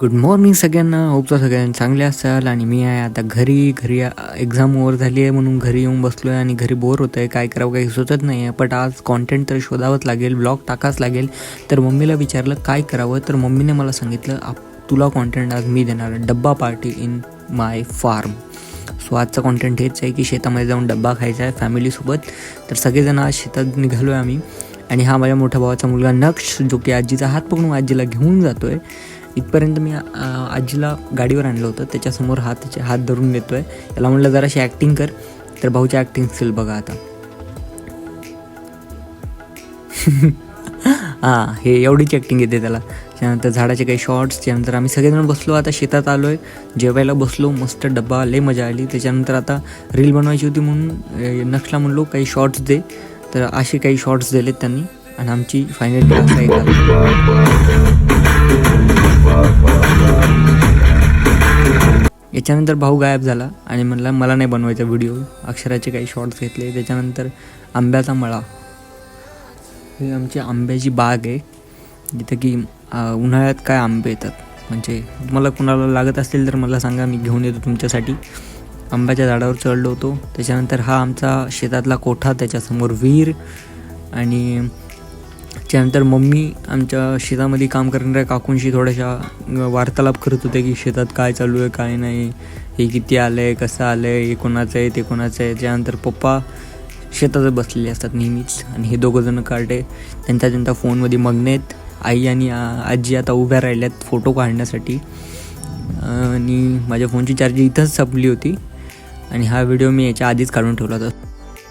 Good morning सगळ्यांना. होपचं सगळ्यांना चांगले असाल. आणि मी आहे आता घरी एक्झाम ओव्हर झाली आहे म्हणून घरी येऊन बसलो आहे आणि घरी बोर होतं आहे. काय करावं काही सुचत नाही आहे. बट आज कॉन्टेंट तर शोधावंच लागेल, ब्लॉग टाकाच लागेल. तर मम्मीला विचारलं काय करावं, तर मम्मीने मला सांगितलं तुला कॉन्टेंट आज मी देणार आहे, डब्बा party in my farm. So आजचं कॉन्टेंट हेच आहे की शेतामध्ये जाऊन डब्बा खायचा आहे फॅमिलीसोबत. तर सगळेजण आज शेतात निघालो आहे आम्ही. आणि हा माझ्या मोठ्या भावाचा मुलगा नक्ष, जो की आजीचा हात पकडून आजीला घेऊन जातो आहे. इथपर्यंत मी आजीला गाडीवर आणलं होतं, त्याच्यासमोर त्याचे हात धरून नेतो आहे. त्याला म्हटलं जराशी ॲक्टिंग कर. तर भाऊची ॲक्टिंग स्किल बघा आता. हां, हे एवढीच ॲक्टिंग येते त्याला. त्यानंतर झाडाचे काही शॉर्ट्स. त्यानंतर आम्ही सगळेजण बसलो, आता शेतात आलो आहे, जेवायला बसलो, मस्त डब्बा, लय मजा आली. त्याच्यानंतर आता रील बनवायची होती म्हणून नक्षला म्हणलो काही शॉर्ट्स दे. तर असे काही शॉर्ट्स दिलेत त्यांनी आणि आमची फायनल आहे. याच्यानंतर भाऊ गायब झाला आणि म्हणला मला नाही बनवायचा व्हिडिओ. अक्षराचे काही शॉर्ट्स घेतले. त्याच्यानंतर आंब्याचा मळा. ही आमची आंब्याची बाग आहे, जिथं की उन्हाळ्यात काय आंबे येतात. म्हणजे तुम्हाला कुणाला लागत असतील तर मला सांगा, मी घेऊन येतो तुमच्यासाठी. आंब्याच्या झाडावर चढलो होतो. त्याच्यानंतर हा आमचा शेतातला कोठा, त्याच्यासमोर विहीर. आणि त्यानंतर मम्मी आमच्या शेतामध्ये काम करणाऱ्या काकूंशी थोड्याशा वार्तालाप करत होते की शेतात काय चालू आहे काय नाही, हे किती आलं आहे, कसं आलं आहे, हे कोणाचं आहे ते कोणाचं आहे. त्यानंतर पप्पा शेतातच बसलेले असतात नेहमीच आणि हे दोघंजणं कार्टे त्यांच्या फोनमध्ये मग्न आहेत. आई आणि आजी आता उभ्या राहिल्यात फोटो काढण्यासाठी. आणि माझ्या फोनची चार्जिंग इथंच संपली होती आणि हा व्हिडिओ मी याच्या आधीच काढून ठेवला होता.